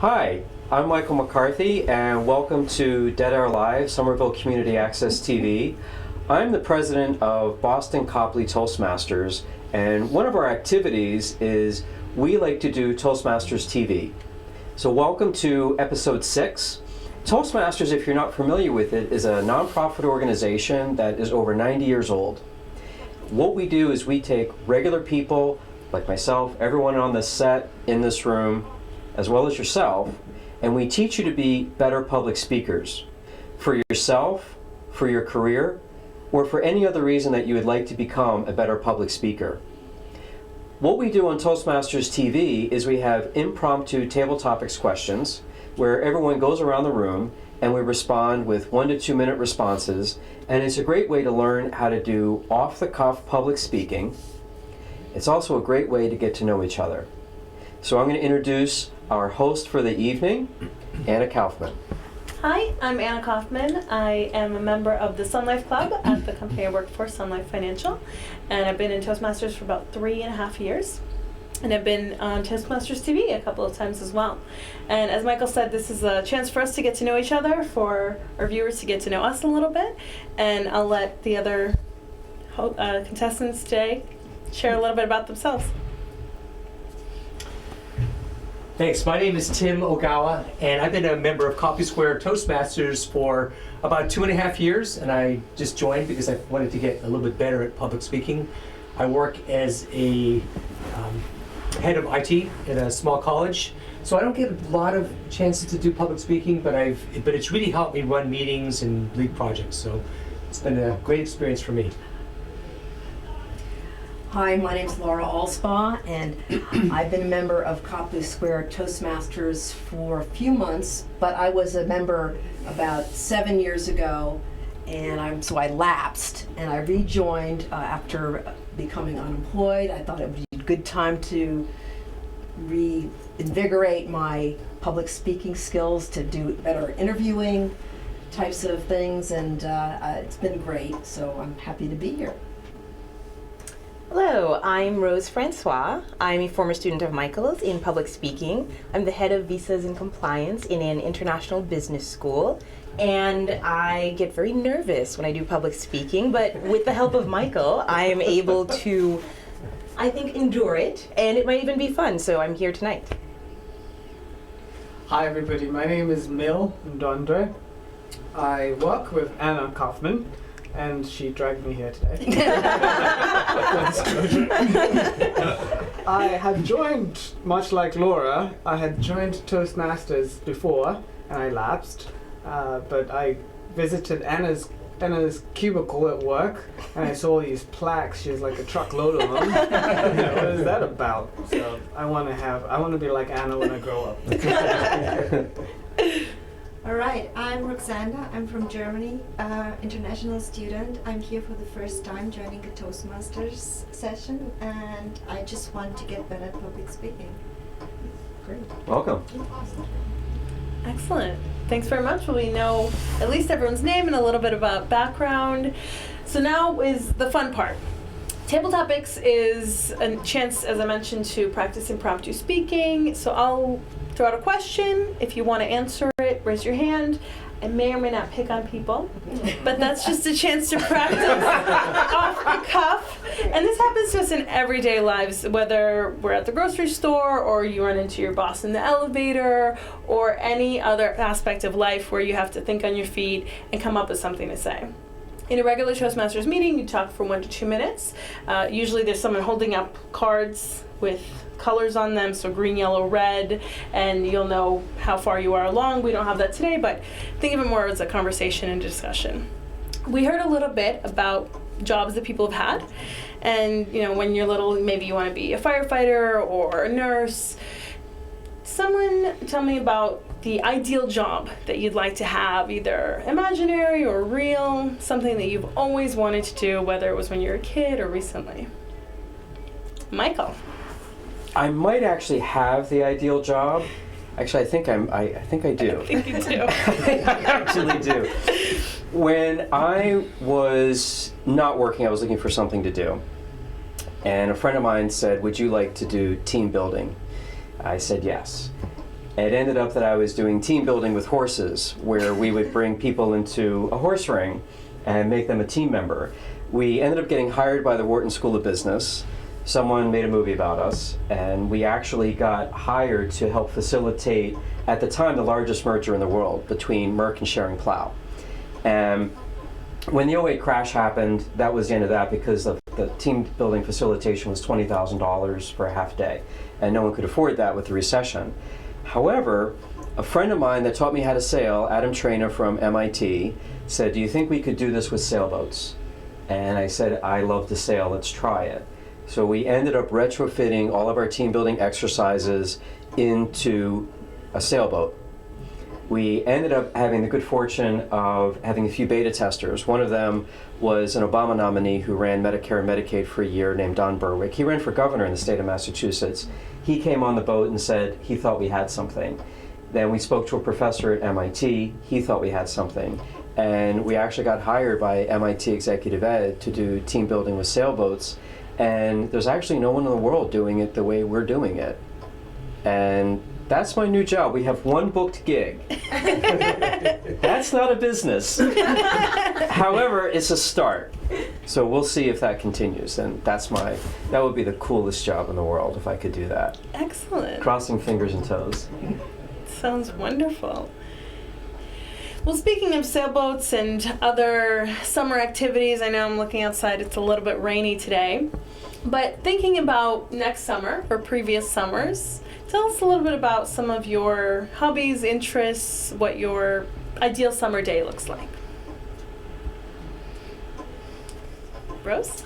Hi, I'm Michael McCarthy, and welcome to Dead Air Live, Somerville Community Access TV. I'm the president of Boston Copley Toastmasters, and one of our activities is we like to do Toastmasters TV. So welcome to episode 6. Toastmasters, if you're not familiar with it, is a nonprofit organization that is over 90 years old. What we do is we take regular people, like myself, everyone on this set, in this room, as well as yourself, and we teach you to be better public speakers for yourself, for your career, or for any other reason that you would like to become a better public speaker. What we do on Toastmasters TV is we have impromptu table topics questions where everyone goes around the room and we respond with 1 to 2 minute responses, and it's a great way to learn how to do off-the-cuff public speaking. It's also a great way to get to know each other. So I'm going to introduce our host for the evening, Anna Kaufman. Hi, I'm Anna Kaufman. I am a member of the Sun Life Club at the company I work for, Sun Life Financial, and I've been in Toastmasters for about 3.5 years. And I've been on Toastmasters TV a couple of times as well. And as Michael said, this is a chance for us to get to know each other, for our viewers to get to know us a little bit. And I'll let the other contestants today share a little bit about themselves. Thanks. My name is Tim Ogawa, and I've been a member of Copley Square Toastmasters for about 2.5 years, and I just joined because I wanted to get a little bit better at public speaking. I work as a head of IT at a small college, so I don't get a lot of chances to do public speaking, but it's really helped me run meetings and lead projects, so it's been a great experience for me. Hi, my name's Laura Allspaw, and I've been a member of Copley Square Toastmasters for a few months, but I was a member about 7 years ago, and so I lapsed, and I rejoined after becoming unemployed. I thought it would be a good time to reinvigorate my public speaking skills, to do better interviewing types of things, and it's been great, so I'm happy to be here. Hello, I'm Rose Francois. I'm a former student of Michael's in public speaking. I'm the head of visas and compliance in an international business school, and I get very nervous when I do public speaking, but with the help of Michael, I am able to, I think, endure it, and it might even be fun, so I'm here tonight. Hi everybody, my name is Mil Ndondre. I work with Anna Kaufman, and she dragged me here today. I had joined, much like Laura, I had joined Toastmasters before, and I lapsed, but I visited Anna's cubicle at work, and I saw these plaques. She has like a truckload of them. What is that about? So I want to be like Anna when I grow up. All right, I'm Roxanda. I'm from Germany, international student. I'm here for the first time joining a Toastmasters session, and I just want to get better at public speaking. Great. Welcome. Excellent. Thanks very much. Well, we know at least everyone's name and a little bit about background. So now is the fun part. Table Topics is a chance, as I mentioned, to practice impromptu speaking. So I'll throw out a question. If you want to answer it, raise your hand. I may or may not pick on people, but that's just a chance to practice off the cuff. And this happens to us in everyday lives, whether we're at the grocery store or you run into your boss in the elevator or any other aspect of life where you have to think on your feet and come up with something to say. In a regular Toastmasters meeting, you talk for 1 to 2 minutes. Usually there's someone holding up cards with colors on them, so green, yellow, red, and you'll know how far you are along. We don't have that today, but think of it more as a conversation and discussion. We heard a little bit about jobs that people have had, and when you're little, maybe you want to be a firefighter or a nurse. Someone tell me about the ideal job that you'd like to have, either imaginary or real, something that you've always wanted to do, whether it was when you were a kid or recently. Michael. I might actually have the ideal job. Actually, I think I do. I think you do. I actually do. When I was not working, I was looking for something to do. And a friend of mine said, "Would you like to do team building?" I said yes. It ended up that I was doing team building with horses, where we would bring people into a horse ring and make them a team member. We ended up getting hired by the Wharton School of Business. Someone made a movie about us, and we actually got hired to help facilitate, at the time, the largest merger in the world between Merck and Schering-Plough. And when the '08 crash happened, that was the end of that, because the team building facilitation was $20,000 for a half day, and no one could afford that with the recession. However, a friend of mine that taught me how to sail, Adam Trainer from MIT, said, "Do you think we could do this with sailboats?" And I said, "I love to sail, let's try it." So we ended up retrofitting all of our team building exercises into a sailboat. We ended up having the good fortune of having a few beta testers. One of them was an Obama nominee who ran Medicare and Medicaid for a year named Don Berwick. He ran for governor in the state of Massachusetts. He came on the boat and said he thought we had something. Then we spoke to a professor at MIT. He thought we had something. And we actually got hired by MIT Executive Ed to do team building with sailboats. And there's actually no one in the world doing it the way we're doing it. And that's my new job. We have one booked gig. That's not a business. However, it's a start. So we'll see if that continues. And that would be the coolest job in the world if I could do that. Excellent. Crossing fingers and toes. Sounds wonderful. Well, speaking of sailboats and other summer activities, I know I'm looking outside, it's a little bit rainy today. But thinking about next summer or previous summers, tell us a little bit about some of your hobbies, interests, what your ideal summer day looks like. Rose?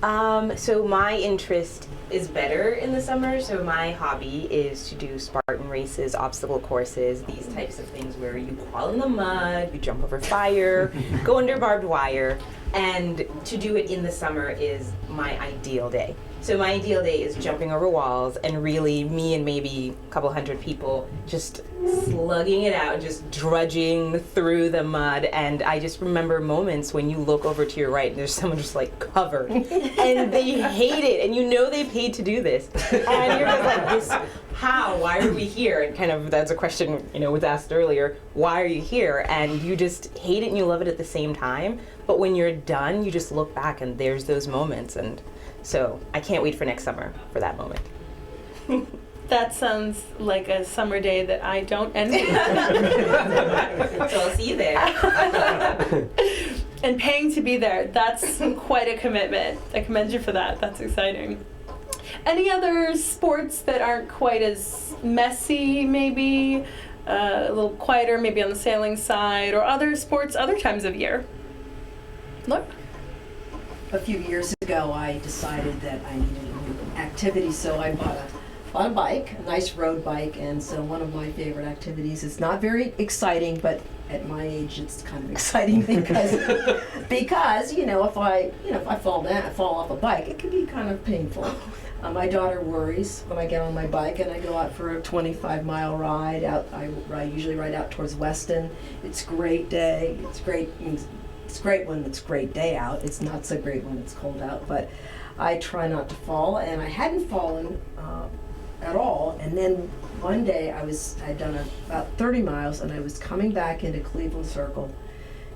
So my interest is better in the summer. So my hobby is to do Spartan races, obstacle courses, these types of things where you crawl in the mud, you jump over fire, go under barbed wire. And to do it in the summer is my ideal day. So my ideal day is jumping over walls and really me and maybe a couple hundred people just slugging it out, just drudging through the mud. And I just remember moments when you look over to your right and there's someone just like covered and they hate it and you know they paid to do this. And you're just like, this, how? Why are we here? And kind of that's a question, was asked earlier. Why are you here? And you just hate it and you love it at the same time. But when you're done, you just look back and there's those moments. And so I can't wait for next summer for that moment. That sounds like a summer day that I don't envy. So I'll see you there. And paying to be there, that's quite a commitment. I commend you for that. That's exciting. Any other sports that aren't quite as messy, maybe? A little quieter, maybe on the sailing side, or other sports, other times of year? Look. A few years ago, I decided that I needed a new activity, so I bought a bike, a nice road bike, and so one of my favorite activities is not very exciting, but at my age, it's kind of exciting because if I fall off a bike, it can be kind of painful. My daughter worries when I get on my bike and I go out for a 25-mile ride. I usually ride out towards Weston. It's a great day. It's great when it's a great day out. It's not so great when it's cold out, but I try not to fall, and I hadn't fallen at all. And then one day I'd done about 30 miles, and I was coming back into Cleveland Circle,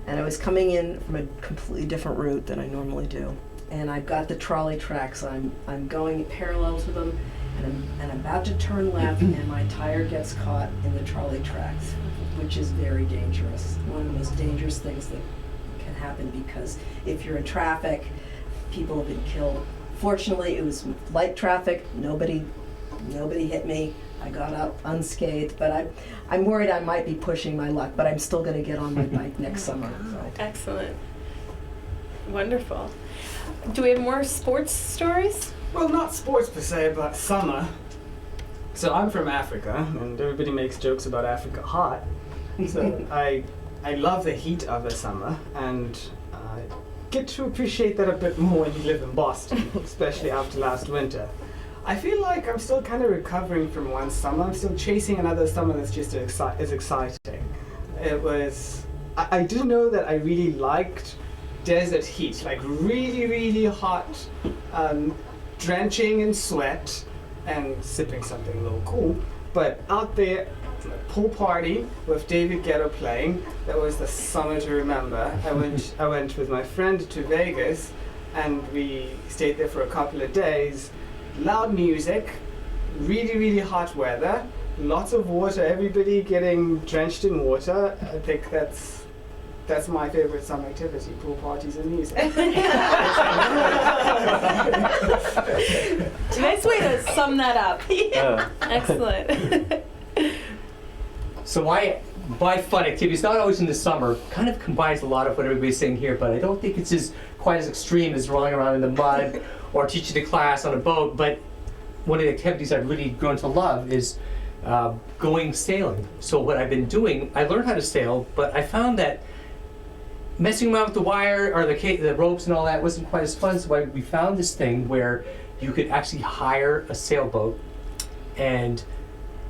and I was coming in from a completely different route than I normally do. And I've got the trolley tracks. I'm going parallel to them, and I'm about to turn left, and my tire gets caught in the trolley tracks, which is very dangerous. One of the most dangerous things that can happen, because if you're in traffic, people have been killed. Fortunately, it was light traffic. Nobody hit me. I got up unscathed, but I'm worried I might be pushing my luck, but I'm still going to get on my bike next summer. So. Excellent. Wonderful. Do we have more sports stories? Well, not sports per se, but summer. So I'm from Africa, and everybody makes jokes about Africa hot. So I love the heat of the summer, and I get to appreciate that a bit more when you live in Boston, especially after last winter. I feel like I'm still kind of recovering from one summer. I'm still chasing another summer that's just as exciting. I do know that I really liked desert heat, like really, really hot, drenching in sweat and sipping something a little cool. But out there pool party with David Guetta playing. That was the summer to remember. I went with my friend to Vegas, and we stayed there for a couple of days. Loud music, really, really hot weather, lots of water, everybody getting drenched in water. I think that's my favorite summer activity, pool parties and music. Nice way to sum that up. Yeah. Excellent. So my fun activities, not always in the summer, kind of combines a lot of what everybody's saying here, but I don't think it's quite as extreme as rolling around in the mud or teaching a class on a boat. But one of the activities I've really grown to love is going sailing. So what I've been doing, I learned how to sail, but I found that messing around with the wire or the ropes and all that wasn't quite as fun. So we found this thing where you could actually hire a sailboat, and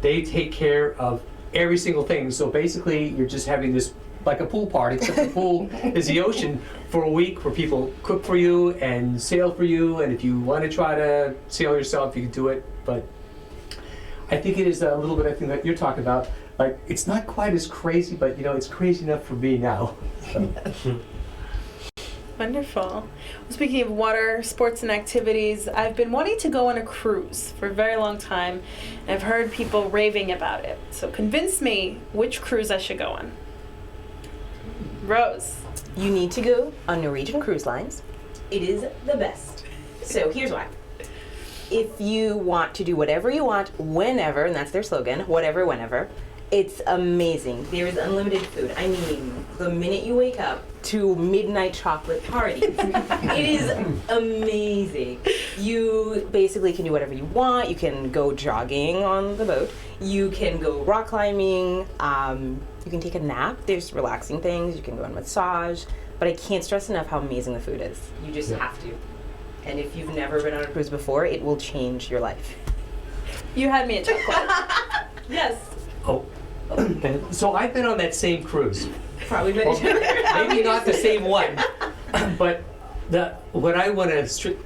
they take care of every single thing. So basically, you're just having this like a pool party, except the pool is the ocean for a week, where people cook for you and sail for you. And if you want to try to sail yourself, you can do it. But I think it is a little bit, I think, that you're talking about. Like, it's not quite as crazy, but it's crazy enough for me now. So. Wonderful. Well, speaking of water, sports, and activities, I've been wanting to go on a cruise for a very long time, and I've heard people raving about it. So convince me which cruise I should go on. Rose. You need to go on Norwegian Cruise Lines. It is the best. So here's why. If you want to do whatever you want, whenever, and that's their slogan, whatever, whenever, it's amazing. There is unlimited food. I mean, the minute you wake up to midnight chocolate parties. It is amazing. You basically can do whatever you want. You can go jogging on the boat. You can go rock climbing. You can take a nap. There's relaxing things. You can go on massage. But I can't stress enough how amazing the food is. You just have to. And if you've never been on a cruise before, it will change your life. You had me at chocolate. Yes. Oh. So I've been on that same cruise. Probably Well, maybe not the same one, but what I want to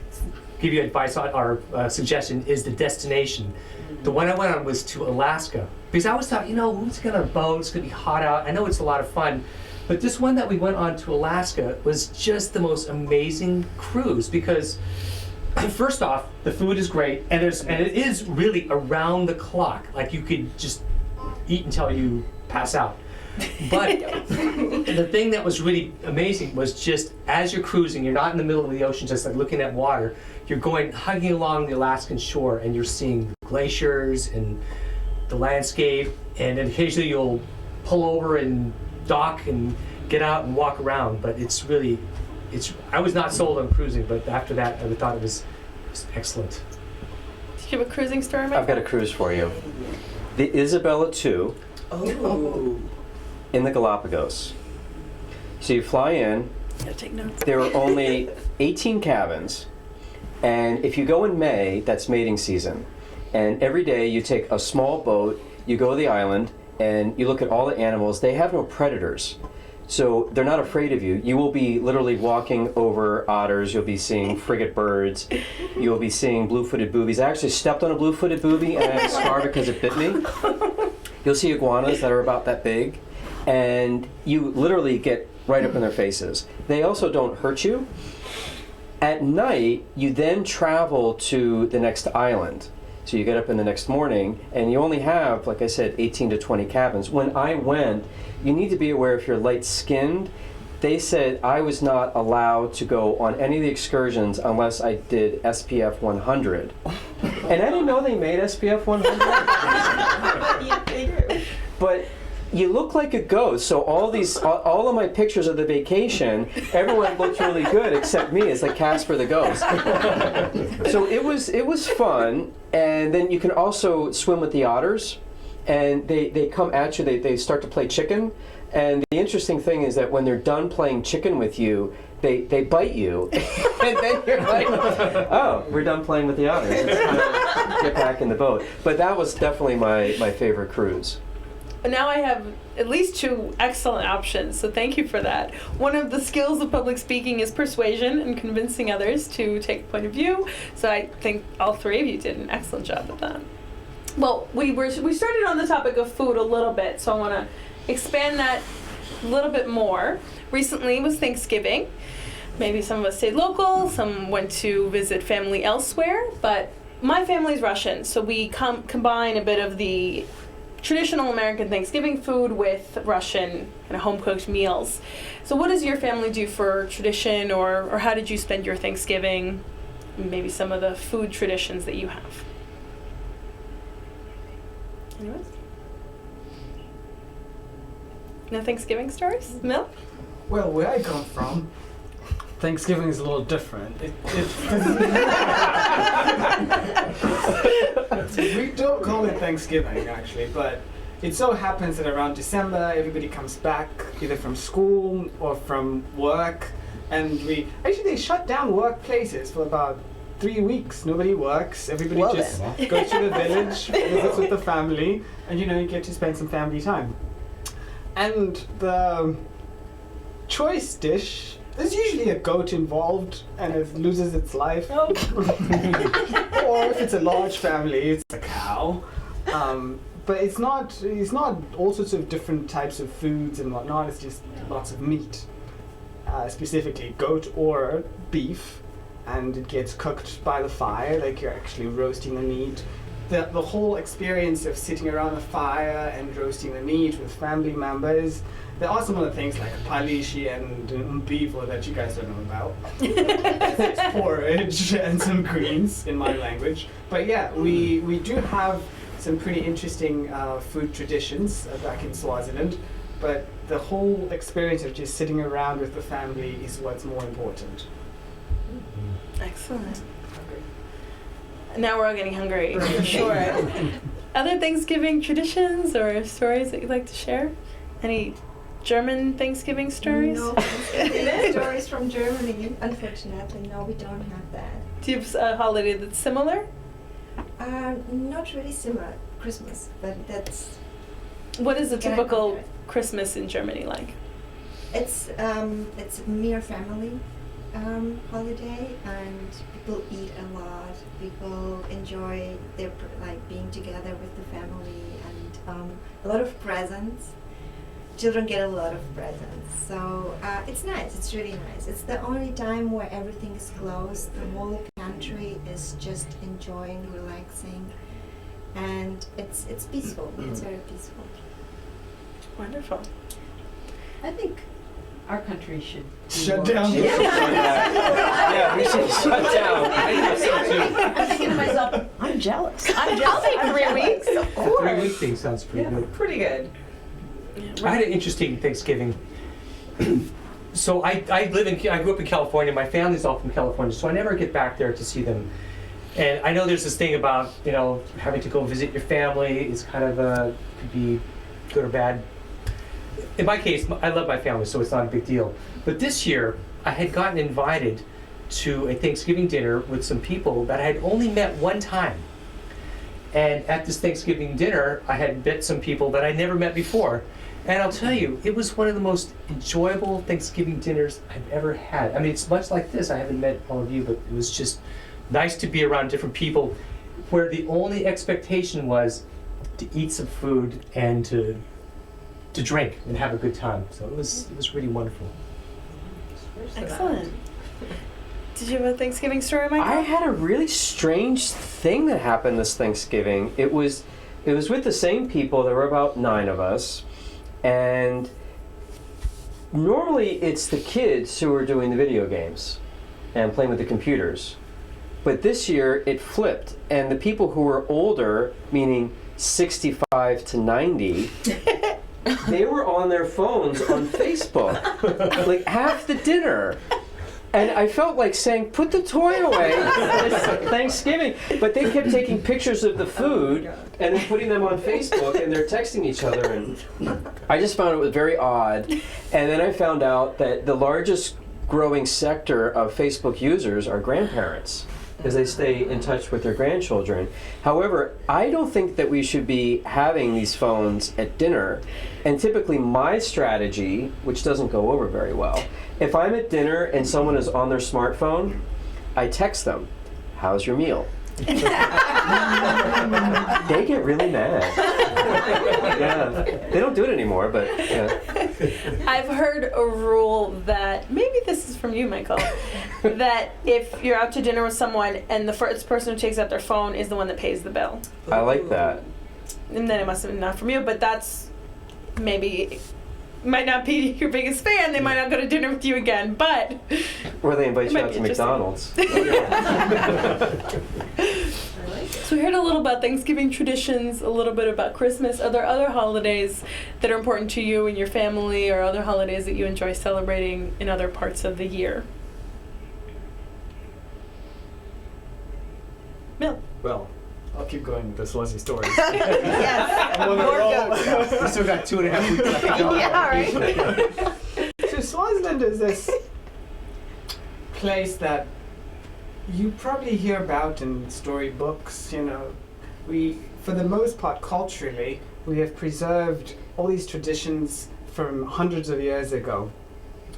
give you advice on, or suggestion, is the destination. The one I went on was to Alaska, because I always thought, who's going to boat? It's going to be hot out. I know it's a lot of fun, but this one that we went on to Alaska was just the most amazing cruise, because first off, the food is great, and it is really around the clock. Like, you could just eat until you pass out. But the thing that was really amazing was just as you're cruising, you're not in the middle of the ocean just like looking at water. You're going hugging along the Alaskan shore, and you're seeing glaciers and the landscape, and then occasionally you'll pull over and dock and get out and walk around. But I was not sold on cruising, but after that I thought it was excellent. Do you have a cruising story, Mike? I've got a cruise for you. The Isabella II in the Galapagos. So you fly in. Gotta take notes. There are only 18 cabins, and if you go in May, that's mating season. And every day you take a small boat, you go to the island, and you look at all the animals. They have no predators, so they're not afraid of you. You will be literally walking over otters. You'll be seeing frigate birds. You'll be seeing blue-footed boobies. I actually stepped on a blue-footed booby, and I have a scar because it bit me. You'll see iguanas that are about that big, and you literally get right up in their faces. They also don't hurt you. At night, you then travel to the next island. So you get up in the next morning, and you only have, like I said, 18 to 20 cabins. When I went, you need to be aware if you're light-skinned. They said I was not allowed to go on any of the excursions unless I did SPF 100. And I didn't know they made SPF 100. But you look like a ghost. So all of my pictures of the vacation, everyone looked really good except me. It's like Casper the Ghost. So it was fun. And then you can also swim with the otters, and they come at you. They start to play chicken. And the interesting thing is that when they're done playing chicken with you, they bite you. And then you're like, oh, we're done playing with the otters. It's time to get back in the boat. But that was definitely my favorite cruise. Now I have at least two excellent options, so thank you for that. One of the skills of public speaking is persuasion and convincing others to take a point of view, so I think all three of you did an excellent job at that. well, we started on the topic of food a little bit, so I want to expand that a little bit more. Recently was Thanksgiving. Maybe some of us stayed local, some went to visit family elsewhere, but my family's Russian, so we combine a bit of the traditional American Thanksgiving food with Russian kind of home-cooked meals. So what does your family do for tradition, or how did you spend your Thanksgiving? Maybe some of the food traditions that you have. Anyone? No Thanksgiving stories? Mil? Well, where I come from, Thanksgiving is a little different. We don't call it Thanksgiving, actually, but it so happens that around December, everybody comes back either from school or from work, and they shut down workplaces for about 3 weeks. Nobody works. Everybody just goes to the village, visits with the family, and you get to spend some family time. And the choice dish, there's usually a goat involved, and it loses its life. Oh. Or if it's a large family, it's a cow. But it's not all sorts of different types of foods and whatnot. It's just lots of meat, specifically goat or beef, and it gets cooked by the fire, like you're actually roasting the meat. The whole experience of sitting around the fire and roasting the meat with family members. There are some other things like palishi and beaver that you guys don't know about. It's porridge and some greens in my language. But yeah, we do have some pretty interesting food traditions back in Swaziland. But the whole experience of just sitting around with the family is what's more important. Excellent. Now we're all getting hungry, for sure. Other Thanksgiving traditions or stories that you'd like to share? Any German Thanksgiving stories? No Thanksgiving stories from Germany. Unfortunately, no, we don't have that. Do you have a holiday that's similar? Not really similar. Christmas, but that's. What is a Can I typical compare it? Christmas in Germany like? It's mere family holiday, and people eat a lot. People enjoy their being together with the family, and a lot of presents. Children get a lot of presents, so it's nice. It's really nice. It's the only time where everything is closed. The whole country is just enjoying, relaxing, and it's peaceful. It's very peaceful. Wonderful. I think our country should Shut down. Yeah, we should shut down. I think so too. I'm thinking to myself, I'm jealous. I'll take 3 weeks. Of The course. 3-week thing sounds pretty good. Pretty good. I had an interesting Thanksgiving. So I grew up in California. My family's all from California, so I never get back there to see them. And I know there's this thing about having to go visit your family. It's kind of could be good or bad. In my case, I love my family, so it's not a big deal. But this year, I had gotten invited to a Thanksgiving dinner with some people that I had only met one time. And at this Thanksgiving dinner, I had met some people that I'd never met before. And I'll tell you, it was one of the most enjoyable Thanksgiving dinners I've ever had. I mean, it's much like this. I haven't met all of you, but it was just nice to be around different people where the only expectation was to eat some food and to drink and have a good time. So it was really wonderful. Excellent. Did you have a Thanksgiving story, Michael? I had a really strange thing that happened this Thanksgiving. It was with the same people. There were about 9 of us, and normally it's the kids who are doing the video games and playing with the computers. But this year it flipped, and the people who were older, meaning 65 to 90, they were on their phones on Facebook, like half the dinner. And I felt like saying, put the toy away, it's Thanksgiving. But they kept taking pictures of the food and then putting them on Facebook, and they're texting each other. And I just found it was very odd. And then I found out that the largest growing sector of Facebook users are grandparents, because they stay in touch with their grandchildren. However, I don't think that we should be having these phones at dinner. And typically my strategy, which doesn't go over very well, if I'm at dinner and someone is on their smartphone, I text them, how's your meal? They get really mad. Yeah, they don't do it anymore, but yeah. I've heard a rule that, maybe this is from you, Michael, that if you're out to dinner with someone and the first person who takes out their phone is the one that pays the bill. I like that. And then it must have been not from you, but that's maybe might not be your biggest fan. They might not go to dinner with you again, but Or they invite it you might out be to interesting. McDonald's. So we heard a little about Thanksgiving traditions, a little bit about Christmas. Are there other holidays that are important to you and your family, or other holidays that you enjoy celebrating in other parts of the year? Bill. Well, I'll keep going with the Swazi stories. Yes. I'm on a More roll. goats. We still got 2.5 weeks left to go. Yeah, right. So Swaziland is this place that you probably hear about in storybooks. You know, for the most part, culturally, we have preserved all these traditions from hundreds of years ago.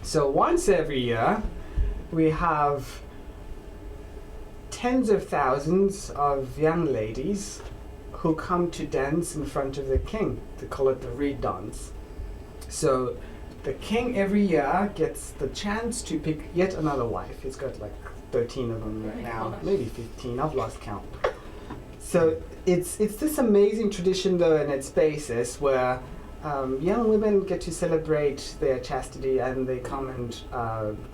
So once every year, we have tens of thousands of young ladies who come to dance in front of the king. They call it the reed dance. So the king every year gets the chance to pick yet another wife. He's got like 13 of them right now, maybe 15, I've lost count. So it's this amazing tradition though in its basis where young women get to celebrate their chastity and they come and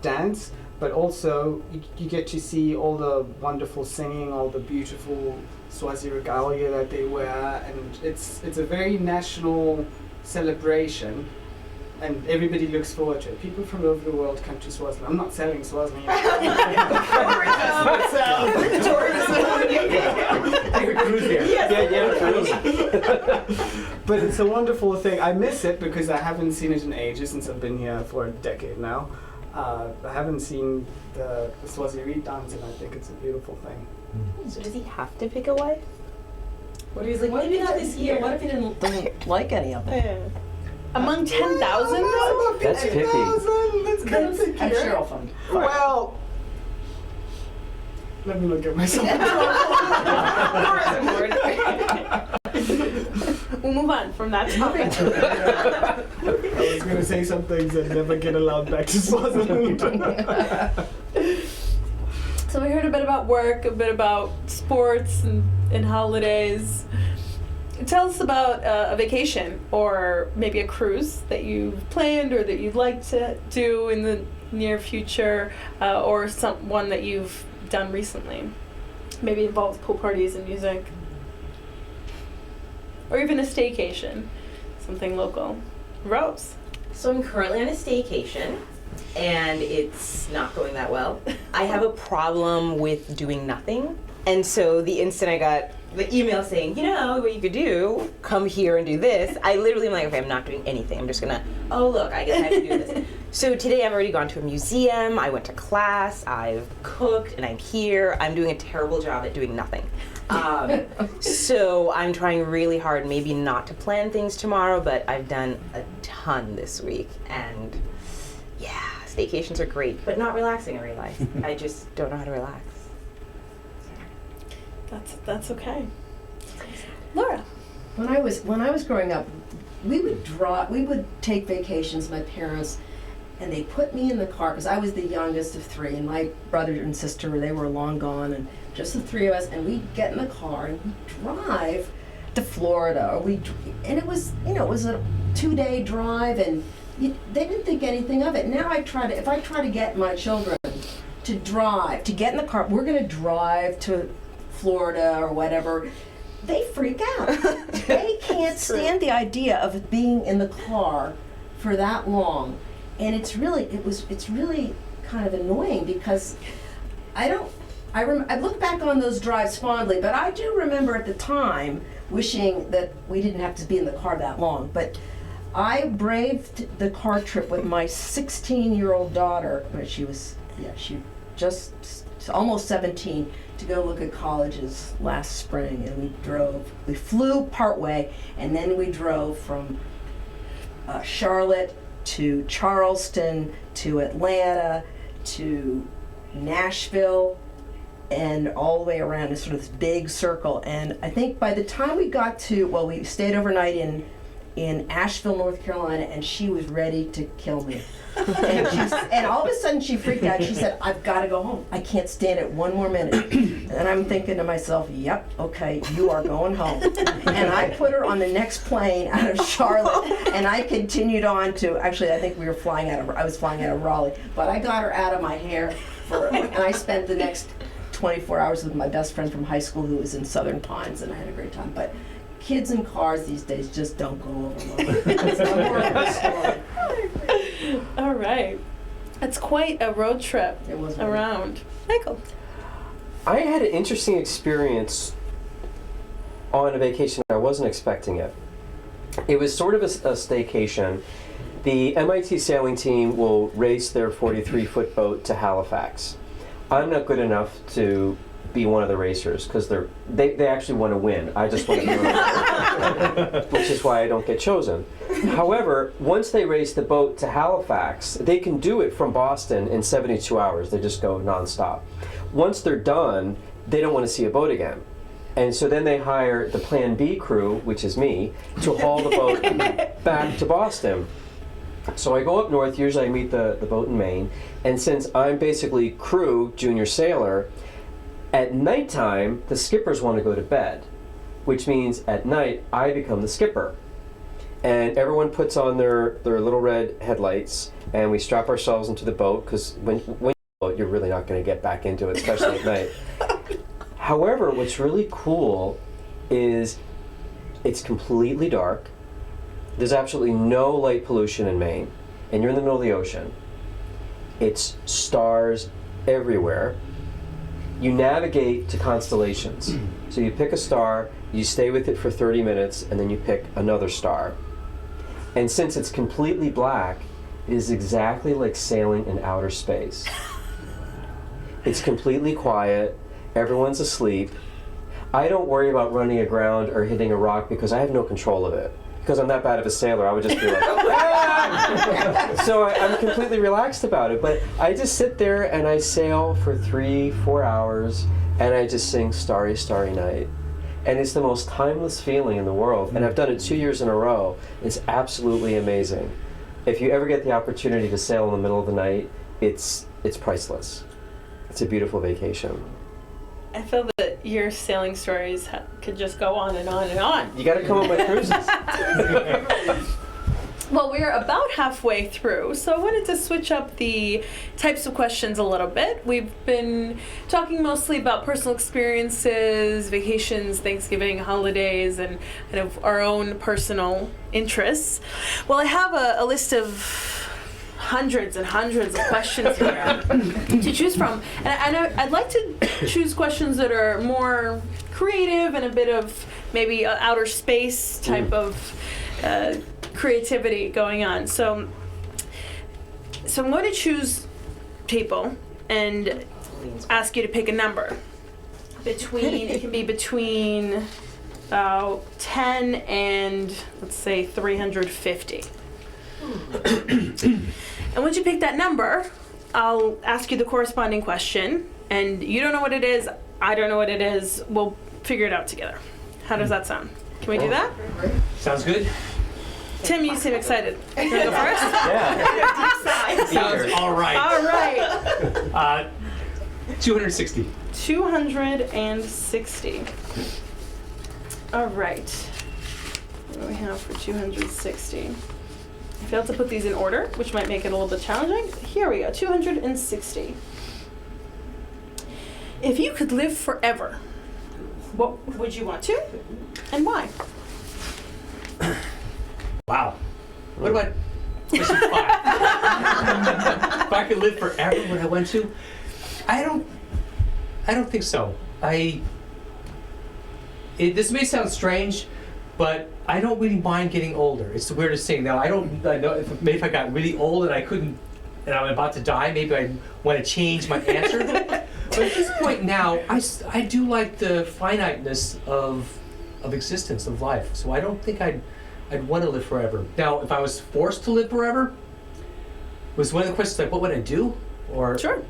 dance, but also you get to see all the wonderful singing, all the beautiful Swazi regalia that they wear, and it's a very national celebration. And everybody looks forward to it. People from all over the world come to Swaziland. I'm not selling Swaziland. But it's a wonderful thing. I miss it because I haven't seen it in ages since I've been here for a decade now. I haven't seen the Swazi reed dance, and I think it's a beautiful thing. So does he have to pick a wife? What if he's like, maybe not this year? What if he doesn't like any of them? Among 10,000 though? That's picky. That's kind of picky. I'm sure I'll find. Well, let me look at myself. We'll move on from that topic. I was going to say some things and never get allowed back to Swaziland. So we heard a bit about work, a bit about sports and holidays. Tell us about a vacation or maybe a cruise that you've planned or that you'd like to do in the near future, or one that you've done recently. Maybe involves pool parties and music. Or even a staycation, something local. Rose. So I'm currently on a staycation, and it's not going that well. I have a problem with doing nothing, and so the instant I got the email saying, you know, what you could do, come here and do this, I literally am like, okay, I'm not doing anything. I'm just gonna, oh look, I guess I have to do this. So today I've already gone to a museum, I went to class, I've cooked, and I'm here. I'm doing a terrible job at doing nothing. So I'm trying really hard, maybe not to plan things tomorrow, but I've done a ton this week, and yeah, staycations are great, but not relaxing, I realize. I just don't know how to relax. That's okay. Laura. When I was growing up, we would take vacations, my parents, and they put me in the car because I was the youngest of three, and my brother and sister, they were long gone, and just the three of us, and we'd get in the car and we'd drive to Florida, and it was, it was a 2-day drive, and they didn't think anything of it. Now if I try to get my children to get in the car, we're going to drive to Florida or whatever, they freak out. They can't stand the idea of being in the car for that long, and it's really kind of annoying because I look back on those drives fondly, but I do remember at the time wishing that we didn't have to be in the car that long. But I braved the car trip with my 16-year-old daughter, but she just almost 17, to go look at colleges last spring, and we flew partway, and then we drove from Charlotte to Charleston to Atlanta to Nashville and all the way around is sort of this big circle. And I think by the time we got to, well, we stayed overnight in Asheville, North Carolina, and she was ready to kill me. And all of a sudden she freaked out. She said, "I've got to go home. I can't stand it one more minute." And I'm thinking to myself, yep, okay, you are going home. And I put her on the next plane out of Charlotte, and I continued on to, actually I think I was flying out of Raleigh, but I got her out of my hair, and I spent the next 24 hours with my best friend from high school who was in Southern Pines, and I had a great time. But kids in cars these days just don't go over well. It's a horrible story. All right. That's quite a road trip It was around. Michael. I had an interesting experience on a vacation. I wasn't expecting it. It was sort of a staycation. The MIT sailing team will race their 43-foot boat to Halifax. I'm not good enough to be one of the racers because they actually want to win. I just want to be one, which is why I don't get chosen. However, once they race the boat to Halifax, they can do it from Boston in 72 hours. They just go nonstop. Once they're done, they don't want to see a boat again. And so then they hire the Plan B crew, which is me, to haul the boat back to Boston. So I go up north, usually I meet the boat in Maine, and since I'm basically crew, junior sailor, at nighttime, the skippers want to go to bed, which means at night, I become the skipper. And everyone puts on their little red headlights, and we strap ourselves into the boat, because when you boat, you're really not going to get back into it, especially at night. However, what's really cool is it's completely dark. There's absolutely no light pollution in Maine, and you're in the middle of the ocean. It's stars everywhere. You navigate to constellations. So you pick a star, you stay with it for 30 minutes, and then you pick another star. And since it's completely black, it is exactly like sailing in outer space. It's completely quiet, everyone's asleep. I don't worry about running aground or hitting a rock because I have no control of it. Because I'm that bad of a sailor, I would just be like, ah! So I'm completely relaxed about it. But I just sit there and I sail for 3-4 hours and I just sing Starry, Starry Night. And it's the most timeless feeling in the world. And I've done it 2 years in a row. It's absolutely amazing. If you ever get the opportunity to sail in the middle of the night, it's priceless. It's a beautiful vacation. I feel that your sailing stories could just go on and on and on. You gotta come on my cruises. Well, we're about halfway through, so I wanted to switch up the types of questions a little bit. We've been talking mostly about personal experiences, vacations, Thanksgiving, holidays, and kind of our own personal interests. Well, I have a list of hundreds and hundreds of questions here to choose from. And I'd like to choose questions that are more creative and a bit of maybe outer space type of creativity going on. So I'm going to choose people and ask you to pick a number. It can be between about 10 and, let's say, 350. And once you pick that number, I'll ask you the corresponding question, and you don't know what it is, I don't know what it is, we'll figure it out together. How does that sound? Can we do that? Sounds good. Tim, you seem excited. You want to go first? Yeah. Sounds all right. All right. 260. 260. All right. What do we have for 260? I failed to put these in order, which might make it a little bit challenging. Here we go, 260. If you could live forever, what would you want to, and why? Wow. What about question 5? If I could live forever, would I want to? I don't think so. This may sound strange, but I don't really mind getting older. It's the weirdest thing. Now, I know if I got really old and and I'm about to die, maybe I'd want to change my answer. But at this point now, I do like the finiteness of existence, of life. So I don't think I'd want to live forever. Now, if I was forced to live forever, was one of the questions like, what would I do? Or Sure.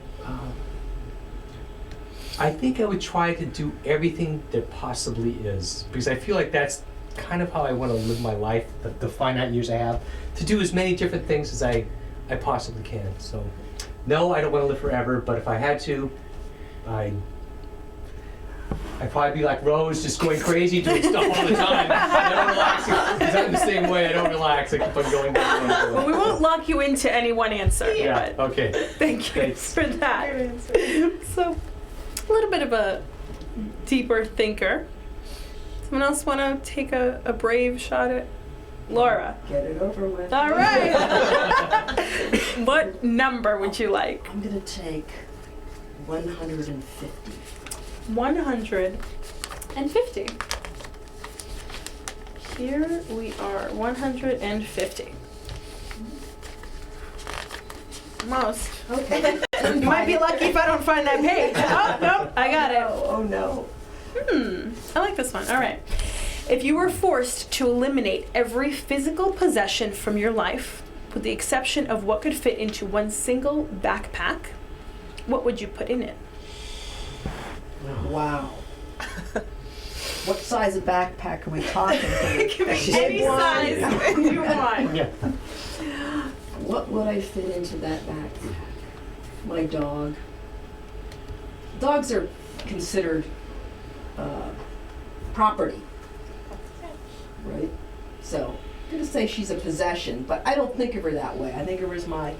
I think I would try to do everything there possibly is, because I feel like that's kind of how I want to live my life, the finite years I have, to do as many different things as I possibly can. So, no, I don't want to live forever, but if I had to, I'd probably be like Rose, just going crazy, doing stuff all the time, never relaxing, because I'm the same way, I don't relax, I keep on going down. Well, we won't lock you into any one answer. Yeah, But okay. thank you Thanks. for that. So, a little bit of a deeper thinker. Someone else want to take a brave shot at Laura? Get it over with. All right. What number would you like? I'm gonna take 150. 150. Here we are, 150. Almost. Okay. You might be lucky if I don't find that page. Oh, no, I got it. Oh no. I like this one. All right. If you were forced to eliminate every physical possession from your life, with the exception of what could fit into one single backpack, what would you put in it? Wow. What size of backpack are we talking? It can be Big any one? size you want. Yeah. What would I fit into that backpack? My dog. Dogs are considered property, right? So I'm gonna say she's a possession, but I don't think of her that way. I think of her as my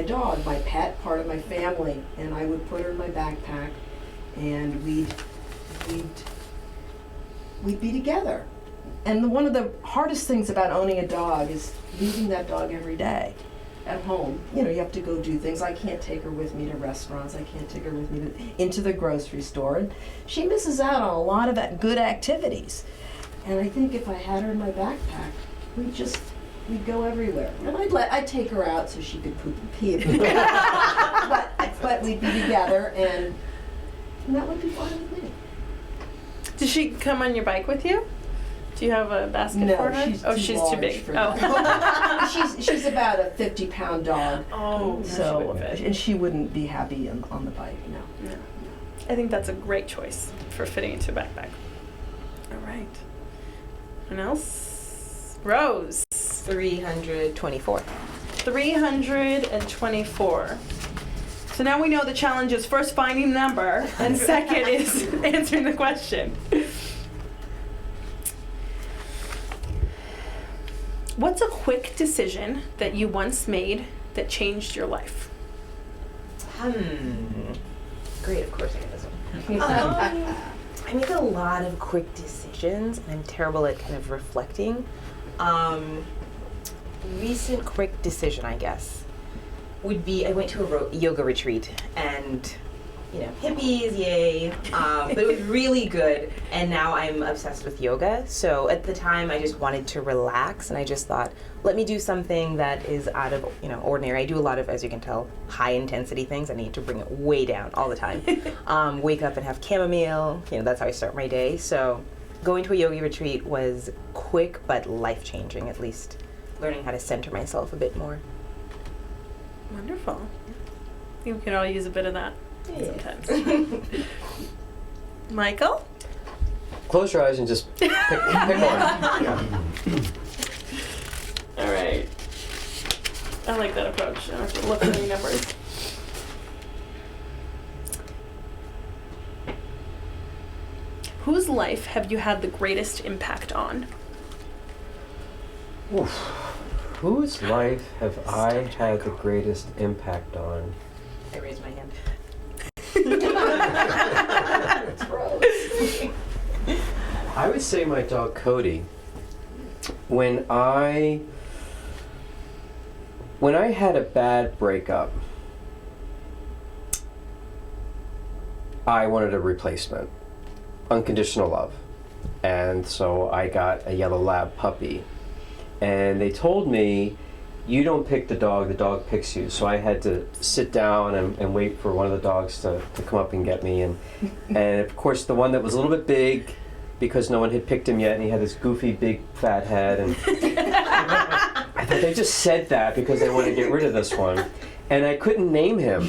dog, my pet, part of my family, and I would put her in my backpack, and we'd be together. And one of the hardest things about owning a dog is leaving that dog every day at home. You know, you have to go do things. I can't take her with me to restaurants. I can't take her with me into the grocery store. And she misses out on a lot of good activities. And I think if I had her in my backpack, we'd go everywhere. And I'd take her out so she could poop and pee. But we'd be together, and that would be fine with me. Does she come on your bike with you? Do you have a basket No, for her? she's Oh, too she's too large big. for Oh. that. she's about a 50-pound dog. Oh, So, fit. and she wouldn't be happy on the bike, no. No. I think that's a great choice for fitting into a backpack. All right. Anyone else? Rose. 324. 324. So now we know the challenge is first finding the number, and second is answering the question. What's a quick decision that you once made that changed your life? Great, of course I get this one. I make a lot of quick decisions, and I'm terrible at kind of reflecting. Recent quick decision, I guess, would be I went to a yoga retreat, and hippies, yay. But it was really good, and now I'm obsessed with yoga. So at the time, I just wanted to relax, and I just thought, let me do something that is out of ordinary. I do a lot of, as you can tell, high intensity things. I need to bring it way down all the time. Wake up and have chamomile. That's how I start my day. So going to a yoga retreat was quick but life-changing, at least learning how to center myself a bit more. Wonderful. I think we could all use a bit of that sometimes. Michael? Close your eyes and just pick one. All right. I like that approach. I don't have to look at any numbers. Whose life have you had the greatest impact on? Oof. Whose life have I had the greatest impact on? I raised my hand. I would say my dog Cody. When I had a bad breakup, I wanted a replacement, unconditional love. And so I got a yellow lab puppy. And they told me, you don't pick the dog picks you. So I had to sit down and wait for one of the dogs to come up and get me. And of course the one that was a little bit big, because no one had picked him yet, and he had this goofy big fat head. And I thought they just said that because they wanted to get rid of this one. And I couldn't name him.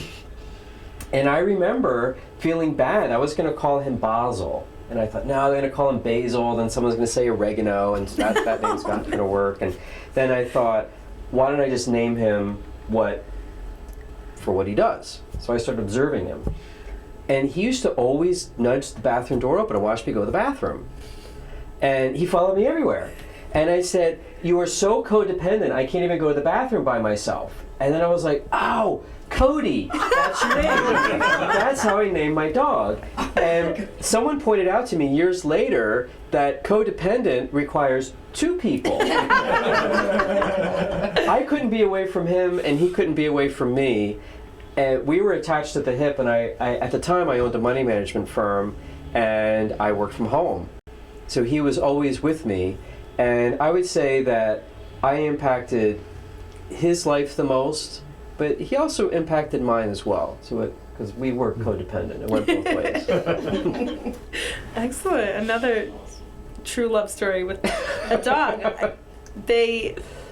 And I remember feeling bad. I was going to call him Basil. And I thought, no, I'm going to call him Basil. Then someone's going to say oregano, and that name's not going to work. And then I thought, why don't I just name him for what he does? So I started observing him. And he used to always nudge the bathroom door open and watch me go to the bathroom. And he followed me everywhere. And I said, you are so codependent, I can't even go to the bathroom by myself. And then I was like, oh, Cody, that's your name. That's how I named my dog. And someone pointed out to me years later that codependent requires 2 people. I couldn't be away from him, and he couldn't be away from me. And we were attached at the hip, and I at the time I owned a money management firm, and I worked from home. So he was always with me, and I would say that I impacted his life the most, but he also impacted mine as well. So because we were codependent, it went both ways. Excellent. Another true love story with a dog.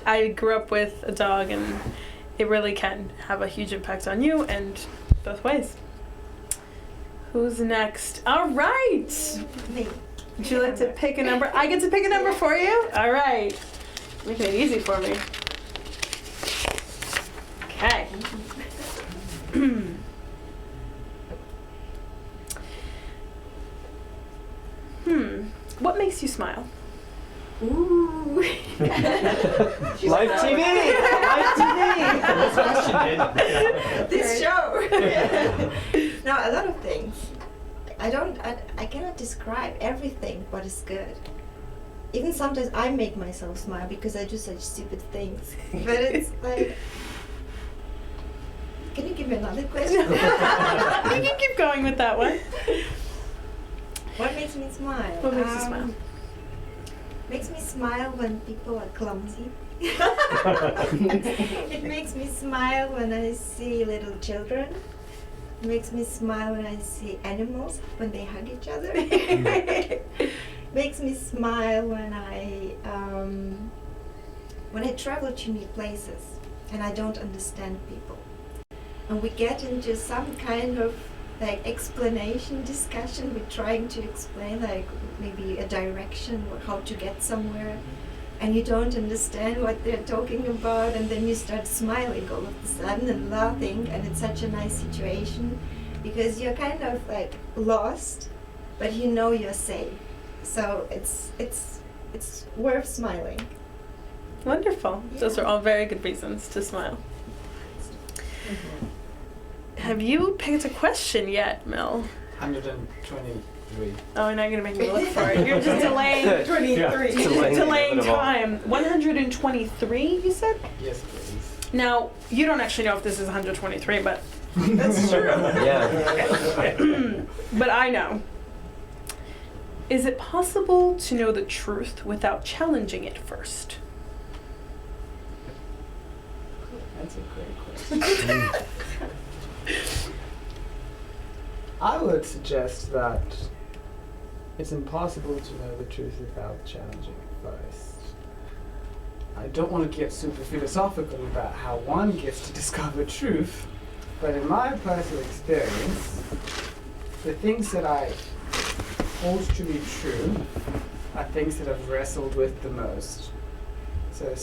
I grew up with a dog, and it really can have a huge impact on you, and both ways. Who's next? All right. Me. Would you like to pick a number? I get to pick a number for you? All right. Making it easy for me. Okay. What makes you smile? Ooh. Live TV! Live TV! This show. No, a lot of things. I cannot describe everything, but it's good. Even sometimes I make myself smile because I do such stupid things. But it's like, can you give me another question? You can keep going with that one. What makes me smile? What makes you smile? Makes me smile when people are clumsy. It makes me smile when I see little children. It makes me smile when I see animals, when they hug each other. Makes me smile when I travel to new places and I don't understand people. And we get into some kind of like explanation discussion. We're trying to explain like maybe a direction or how to get somewhere, and you don't understand what they're talking about, and then you start smiling all of a sudden and laughing, and it's such a nice situation because you're kind of like lost, but you know you're safe. So it's worth smiling. Wonderful. Yeah. Those are all very good reasons to smile. Have you picked a question yet, Mel? 123. Oh, and now you're going to make me look for it. You're just delaying, delaying time. 123, you said? Yes, please. Now, you don't actually know if this is 123, but that's true. Yeah. But I know. Is it possible to know the truth without challenging it first? That's a great question. I would suggest that it's impossible to know the truth without challenging it first. I don't want to get super philosophical about how one gets to discover truth, but in my personal experience, the things that I hold to be true are things that I've wrestled with the most. So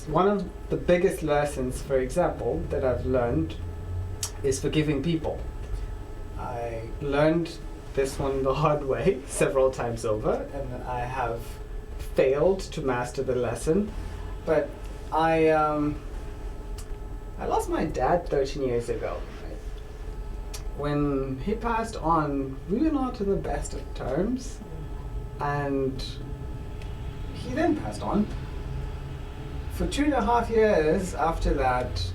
one of the biggest lessons, for example, that I've learned is forgiving people. I learned this one the hard way several times over, and I have failed to master the lesson. But I lost my dad 13 years ago. Right? When he passed on, we were not in the best of terms, and he then passed on. For 2.5 years after that,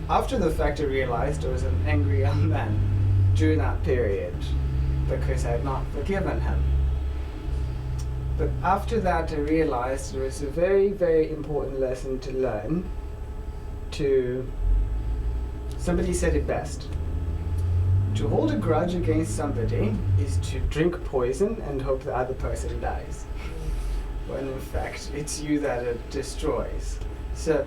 after the fact, I realized I was an angry young man during that period because I had not forgiven him. But after that, I realized it was a very, very important lesson to learn. Somebody said it best. To hold a grudge against somebody is to drink poison and hope the other person dies, when in fact it's you that it destroys. So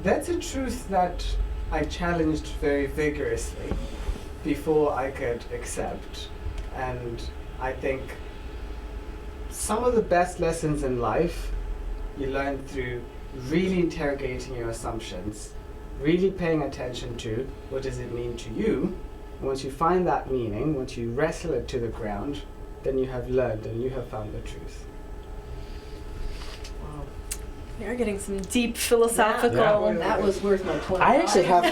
That's a truth that I challenged very vigorously before I could accept. And I think some of the best lessons in life you learn through really interrogating your assumptions, really paying attention to what does it mean to you. Once you find that meaning, once you wrestle it to the ground, then you have learned and you have found the truth. We are getting some deep philosophical. Yeah. That was worth my $20. I actually have to.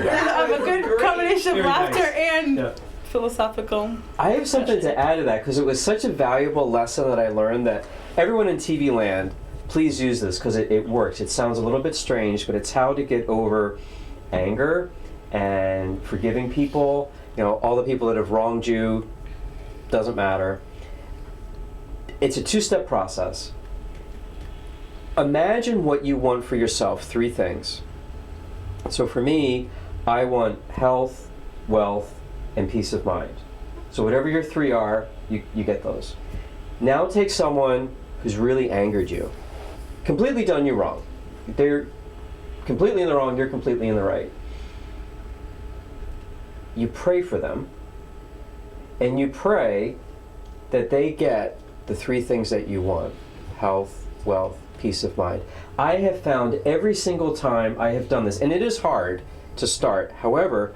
I have a good combination of Very laughter nice. and Yeah. philosophical. I have something to add to that because it was such a valuable lesson that I learned that everyone in TV land, please use this because it works. It sounds a little bit strange, but it's how to get over anger and forgiving people. You know, all the people that have wronged you, doesn't matter. It's a two-step process. Imagine what you want for yourself, 3 things. So for me, I want health, wealth, and peace of mind. So whatever your 3 are, you get those. Now take someone who's really angered you, completely done you wrong. They're completely in the wrong, you're completely in the right. You pray for them, and you pray that they get the 3 things that you want: health, wealth, peace of mind. I have found every single time I have done this, and it is hard to start. However,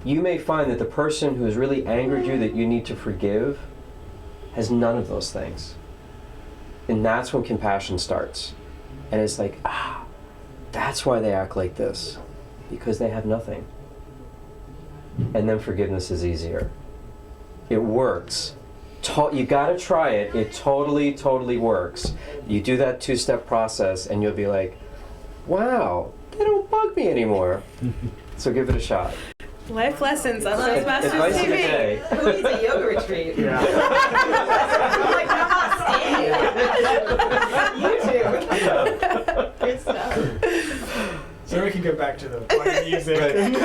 you may find that the person who has really angered you that you need to forgive has none of those things. And that's when compassion starts. And it's like, that's why they act like this, because they have nothing. And then forgiveness is easier. It works. You gotta try it. It totally, totally works. You do that 2-step process and you'll be like, wow, they don't bug me anymore. So give it a shot. Life lessons on Toastmasters Advice of the TV. day. Who needs a yoga retreat? Yeah. I'm like, namaste. You too. Good stuff. So we can go back to the funny music. Maybe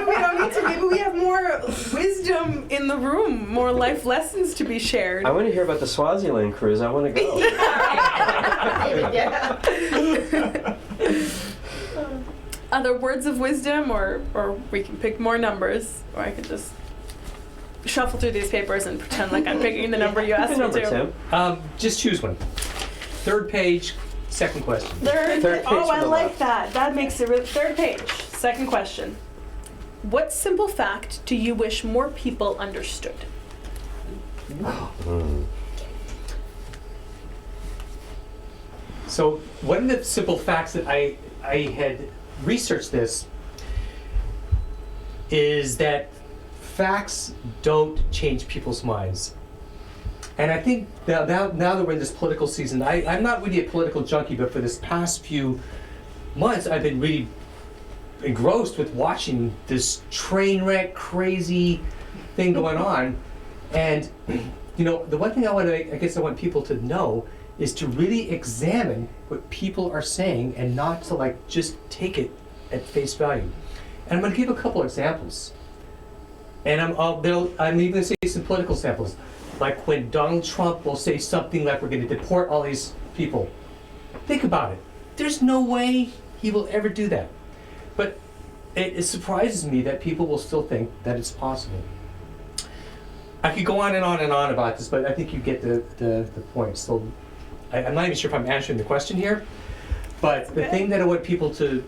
we don't need to. Maybe we have more wisdom in the room, more life lessons to be shared. I want to hear about the Swaziland cruise. I want to go. Other words of wisdom, or we can pick more numbers, or I could just shuffle through these papers and pretend like I'm picking the number you asked Pick a number, me to. Tim. Just choose one. 3rd page, 2nd question. Third page oh, I from the like left. that. That makes it 3rd page. 2nd question. What simple fact do you wish more people understood? So one of the simple facts that I had researched this is that facts don't change people's minds. And I think now that we're in this political season, I'm not really a political junkie, but for this past few months, I've been really engrossed with watching this train wreck, crazy thing going on. And you know, the one thing I want people to know is to really examine what people are saying and not to like just take it at face value. And I'm going to give a couple examples. And I'm even going to say some political samples. Like when Donald Trump will say something like we're going to deport all these people. Think about it. There's no way he will ever do that. But it surprises me that people will still think that it's possible. I could go on and on and on about this, but I think you get the point. So I'm not even sure if I'm answering the question here, but the thing that I want people to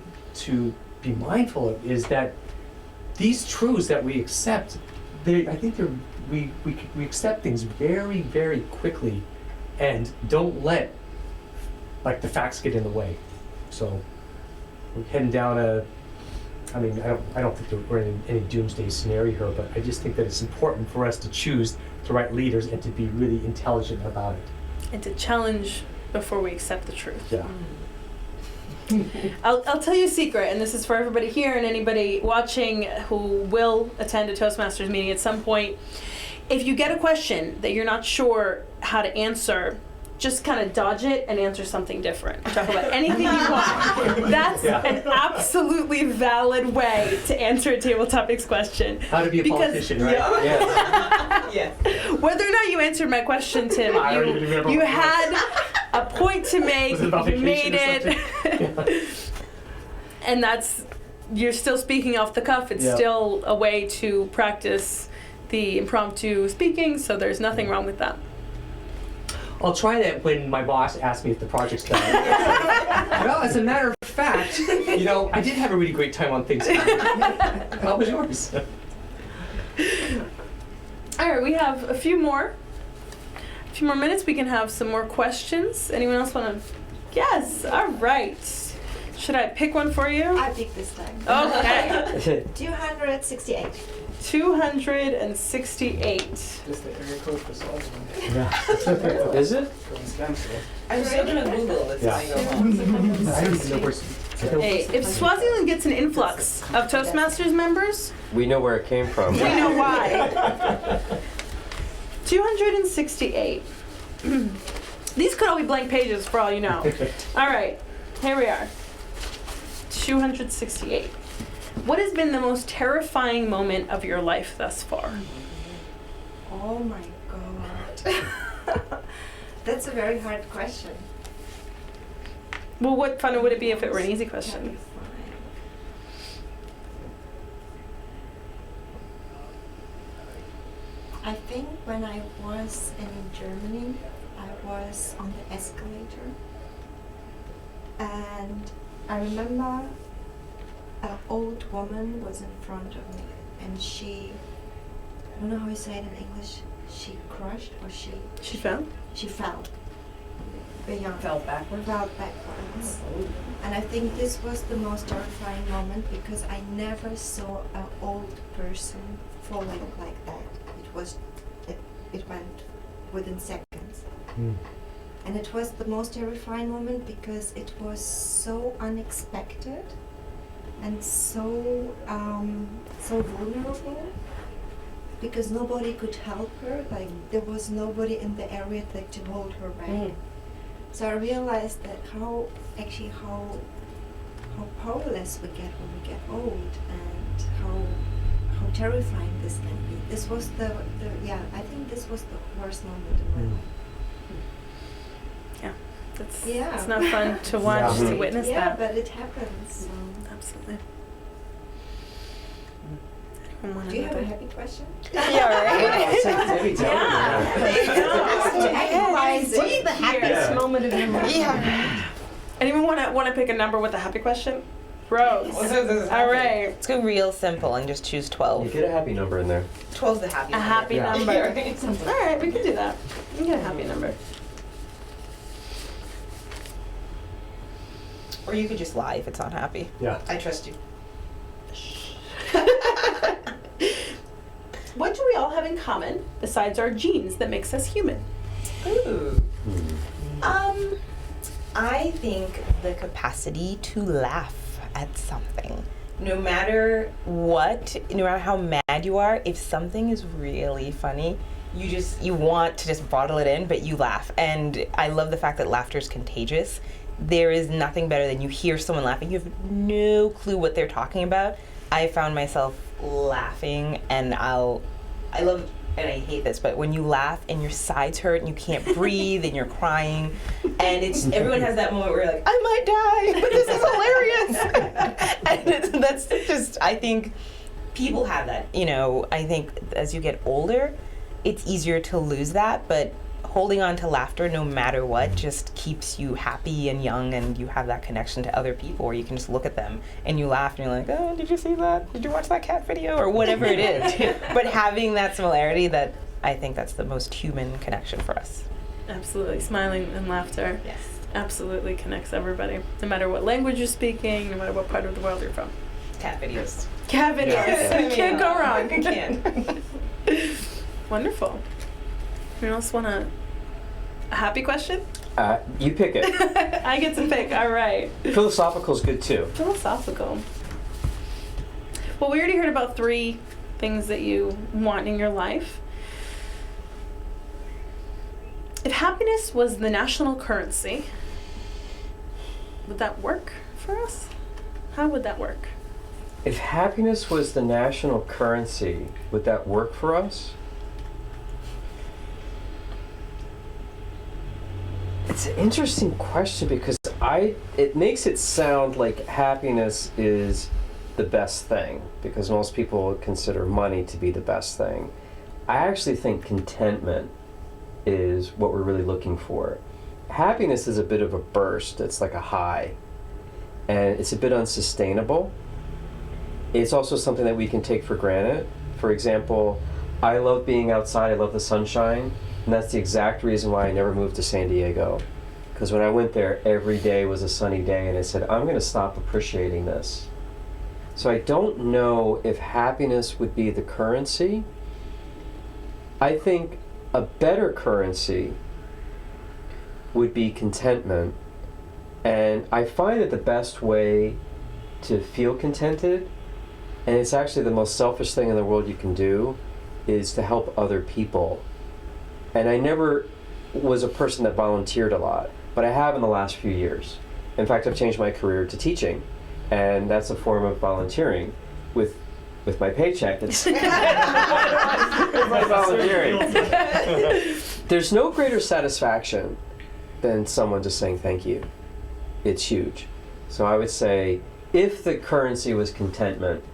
be mindful of is that these truths that we accept, we accept things very, very quickly and don't let like the facts get in the way. So we're heading down I don't think that we're in any doomsday scenario here, but I just think that it's important for us to choose the right leaders and to be really intelligent about it. And to challenge before we accept the truth. Yeah. I'll tell you a secret, and this is for everybody here and anybody watching who will attend a Toastmasters meeting at some point. If you get a question that you're not sure how to answer, just kind of dodge it and answer something different. Talk about anything you want. That's an absolutely valid way to answer a table topics question. How to be a politician, right? Yes. Yes. Whether or not you answered my question, Tim, I don't even remember you what it had a point to make. Was it about You made vacation or it. And you're still speaking off the cuff. It's still a way to practice the impromptu speaking, so there's nothing wrong with that. I'll try that when my boss asks me if the project's done. Well, as a matter of fact, I did have a really great time on Thanksgiving. How was yours? All right, we have a few more minutes. We can have some more questions. Anyone else want to? Yes. All right. Should I pick one for you? I picked this time. Okay. 268. 268. Just the area code for Swaziland. Is it? Coincidentally. I'm still gonna Google this. Yeah. I don't even know where's. Hey, if Swaziland gets an influx of Toastmasters members, We know where it came from. we know why. 268. These could all be blank pages for all you know. All right, here we are. 268. What has been the most terrifying moment of your life thus far? Oh my god. That's a very hard question. Well, what fun would it be if it were an easy question? I think when I was in Germany, I was on the escalator. And I remember an old woman was in front of me, and she, I don't know how you say it in English, she crushed or She fell? she fell. Beyond. Fell backward. Fell backwards. And I think this was the most terrifying moment because I never saw an old person falling like that. It went within seconds. And it was the most terrifying moment because it was so unexpected and so vulnerable because nobody could help her. Like there was nobody in the area to hold her back. So I realized that how powerless we get when we get old, and how terrifying this can be. This was I think this was the worst moment in my life. It's not fun to watch, to witness Yeah, that. but it happens. So. Absolutely. Do you have a happy question? Yeah, right. What's the happiest moment of your life? Yeah. Anyone want to pick a number with a happy question? Rose. All right. Let's go real simple and just choose 12. You get a happy number in there. 12's the happy A happy Yeah. number. number. All right, we can do that. We can get a happy number. Or you could just lie if it's not happy. Yeah. I trust you. What do we all have in common besides our genes that makes us human? Ooh. I think the capacity to laugh at something. No matter what, no matter how mad you are, if something is really funny, you want to just bottle it in, but you laugh. And I love the fact that laughter is contagious. There is nothing better than you hear someone laughing. You have no clue what they're talking about. I found myself laughing, and I love, and I hate this, but when you laugh and your sides hurt and you can't breathe and you're crying, and everyone has that moment where you're like, I might die, but this is hilarious. And that's just, I think people have that. I think as you get older, it's easier to lose that, but holding on to laughter no matter what just keeps you happy and young, and you have that connection to other people where you can just look at them and you laugh and you're like, oh, did you see that? Did you watch that cat video? Or whatever it is. But having that similarity, that I think that's the most human connection for us. Absolutely. Smiling and laughter Yes. absolutely connects everybody, no matter what language you're speaking, no matter what part of the world you're from. Cat videos. Cat videos. You can't go wrong. You can't. Wonderful. Anyone else want a happy question? You pick it. I get to pick. All right. Philosophical is good too. Philosophical. Well, we already heard about 3 things that you want in your life. if happiness was the national currency, would that work for us? How would that work? If happiness was the national currency, would that work for us? It's an interesting question because it makes it sound like happiness is the best thing, because most people consider money to be the best thing. I actually think contentment is what we're really looking for. Happiness is a bit of a burst, it's like a high, and it's a bit unsustainable. It's also something that we can take for granted. For example, I love being outside, I love the sunshine, and that's the exact reason why I never moved to San Diego. Because when I went there, every day was a sunny day, and I said, I'm going to stop appreciating this. So I don't know if happiness would be the currency. I think a better currency would be contentment. And I find that the best way to feel contented, and it's actually the most selfish thing in the world you can do, is to help other people. And I never was a person that volunteered a lot, but I have in the last few years. In fact, I've changed my career to teaching, and that's a form of volunteering. With my paycheck, it's my volunteering. There's no greater satisfaction than someone just saying thank you. It's huge. So I would say if the currency was contentment,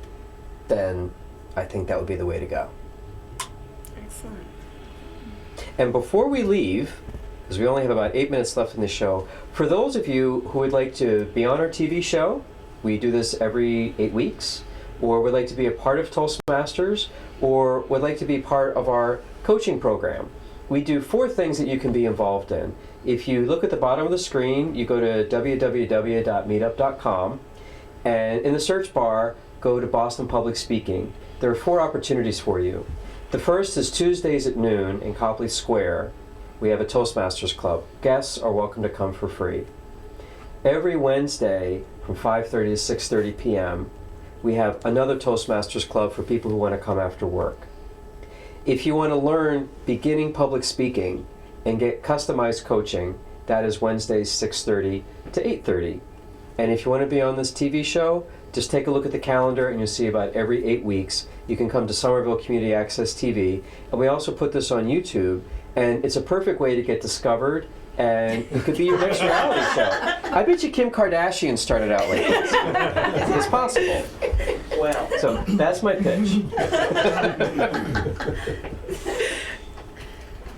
then I think that would be the way to go. Excellent. And before we leave, because we only have about 8 minutes left in the show, for those of you who would like to be on our TV show, we do this every 8 weeks, or would like to be a part of Toastmasters, or would like to be part of our coaching program, we do 4 things that you can be involved in. If you look at the bottom of the screen, you go to www.meetup.com, and in the search bar, go to Boston Public Speaking. There are 4 opportunities for you. The first is Tuesdays at noon in Copley Square. We have a Toastmasters Club. Guests are welcome to come for free. Every Wednesday from 5:30 to 6:30 p.m., we have another Toastmasters Club for people who want to come after work. If you want to learn beginning public speaking and get customized coaching, that is Wednesdays 6:30 to 8:30. And if you want to be on this TV show, just take a look at the calendar and you'll see about every 8 weeks you can come to Somerville Community Access TV. And we also put this on YouTube, and it's a perfect way to get discovered, and it could be your next reality show. I bet you Kim Kardashian started out like this. It's possible. Well, So that's my pitch.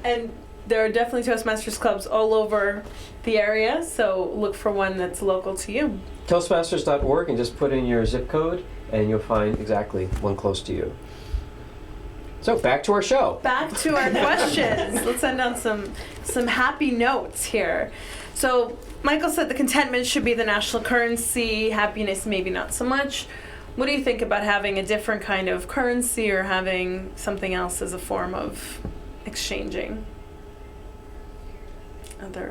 And there are definitely Toastmasters clubs all over the area, so look for one that's local to you. Toastmasters.org, and just put in your zip code and you'll find exactly one close to you. So back to our show. Back to our questions. Let's end on some happy notes here. So Michael said the contentment should be the national currency, happiness maybe not so much. What do you think about having a different kind of currency or having something else as a form of exchanging? Other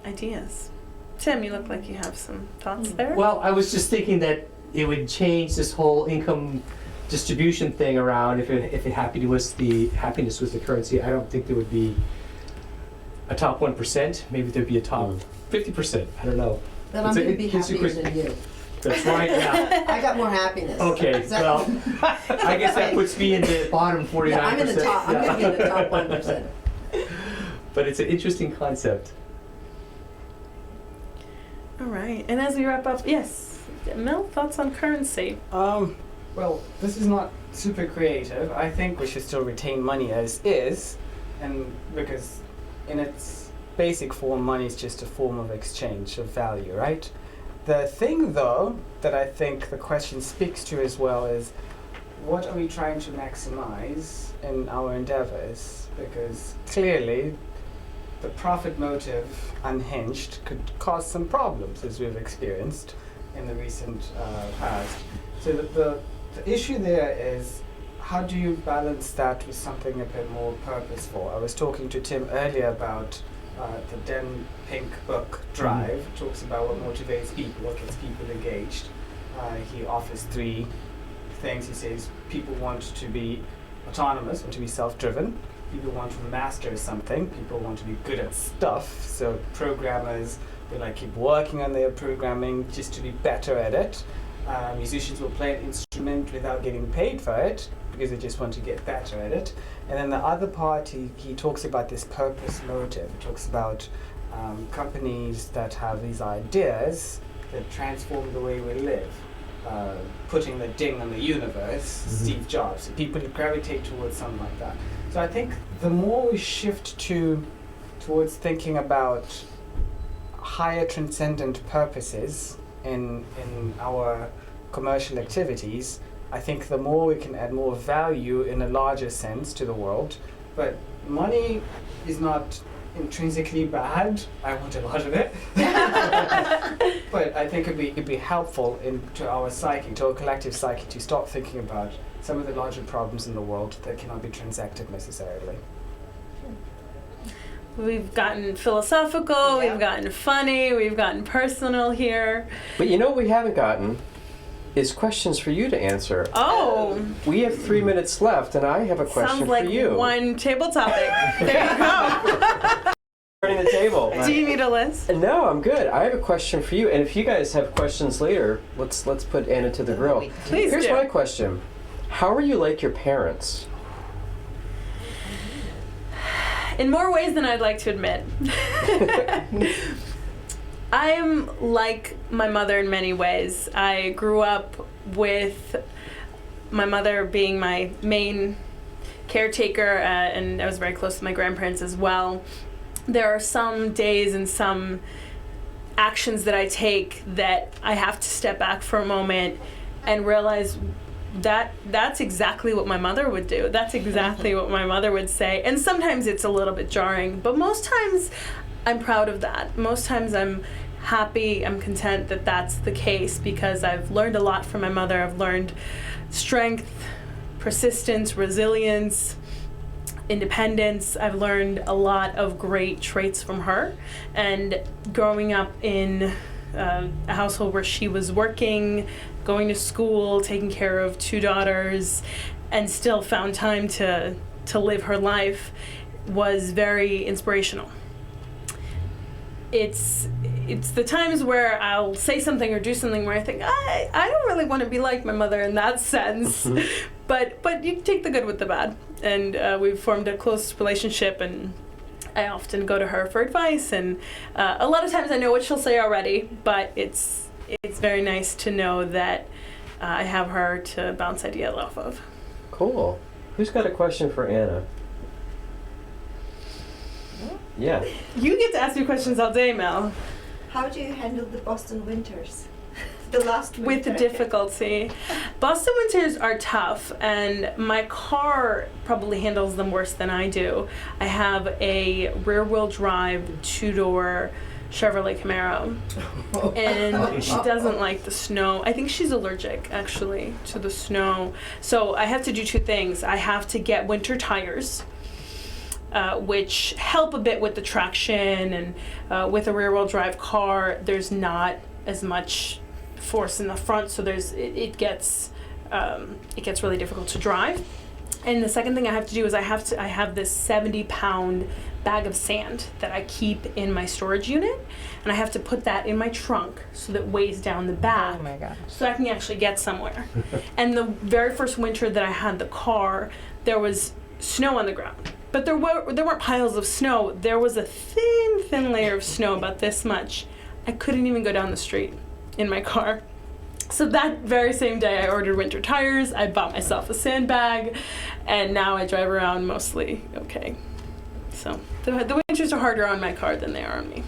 ideas? Tim, you look like you have some thoughts there. Well, I was just thinking that it would change this whole income distribution thing around if happiness was the currency. I don't think there would be a top 1%. Maybe there'd be a top 50%. I don't know. Then I'm going to be happier than you. That's right. Yeah. I got more happiness. Okay. Is that- Well, I guess that puts me in the bottom 49%. Yeah, I'm in the top. I'm going to be in the top 1%. But it's an interesting concept. All right. And as we wrap up, yes, Mel, thoughts on currency? well, this is not super creative. I think we should still retain money as is, and because in its basic form, money is just a form of exchange of value, right? The thing, though, that I think the question speaks to as well is, what are we trying to maximize in our endeavors? Because clearly, the profit motive unhinged could cause some problems, as we've experienced in the recent past. So the issue there is, how do you balance that with something a bit more purposeful? I was talking to Tim earlier about the Den Pink book Drive. It talks about what motivates people, what gets people engaged. He offers 3 things. He says people want to be autonomous, want to be self-driven. people want to master something, people want to be good at stuff. So programmers will like keep working on their programming just to be better at it. Musicians will play an instrument without getting paid for it because they just want to get better at it. And then the other part, he talks about this purpose motive. He talks about companies that have these ideas that transform the way we live. Putting the ding on the universe, Steve Jobs. People gravitate towards something like that. So I think the more we shift towards thinking about higher transcendent purposes in our commercial activities, I think the more we can add more value in a larger sense to the world. But money is not intrinsically bad. I want a lot of it. But I think it'd be helpful to our psyche, to our collective psyche, to start thinking about some of the larger problems in the world that cannot be transacted necessarily. We've gotten philosophical, Yeah. we've gotten funny, we've gotten personal here. But you know what we haven't gotten is questions for you to answer. Oh, We have 3 minutes left, and I have a question sounds like for you. one table topic. There you go. Turning the table. Do you need a list? No, I'm good. I have a question for you, and if you guys have questions later, let's put Anna to the grill. Please Here's do. my question: how are you like your parents? In more ways than I'd like to admit. I am like my mother in many ways. I grew up with my mother being my main caretaker, and I was very close to my grandparents as well. There are some days and some actions that I take that I have to step back for a moment and realize that's exactly what my mother would do. That's exactly what my mother would say. And sometimes it's a little bit jarring, but most times I'm proud of that. Most times I'm happy, I'm content that that's the case because I've learned a lot from my mother. I've learned strength, persistence, resilience, independence. I've learned a lot of great traits from her. And growing up in a household where she was working, going to school, taking care of 2 daughters, and still found time to live her life was very inspirational. It's the times where I'll say something or do something where I think, I don't really want to be like my mother in that sense. But you take the good with the bad. And we've formed a close relationship, and I often go to her for advice. And a lot of times I know what she'll say already, but it's very nice to know that I have her to bounce ideas off of. Cool. Who's got a question for Anna? Yeah. You get to ask me questions all day, Mel. How do you handle the Boston winters? The last winter. With the difficulty. Boston winters are tough, and my car probably handles them worse than I do. I have a rear-wheel drive 2-door Chevrolet Camaro, and she doesn't like the snow. I think she's allergic, actually, to the snow. So I have to do 2 things. I have to get winter tires, which help a bit with the traction, and with a rear-wheel drive car, there's not as much force in the front, so it gets really difficult to drive. And the second thing I have to do is I have this 70-pound bag of sand that I keep in my storage unit, and I have to put that in my trunk so that it weighs down the back. Oh my gosh. So I can actually get somewhere. And the very first winter that I had the car, there was snow on the ground. But there weren't piles of snow. There was a thin layer of snow, about this much. I couldn't even go down the street in my car. So that very same day I ordered winter tires, I bought myself a sandbag, and now I drive around mostly okay. So the winters are harder on my car than they are on me.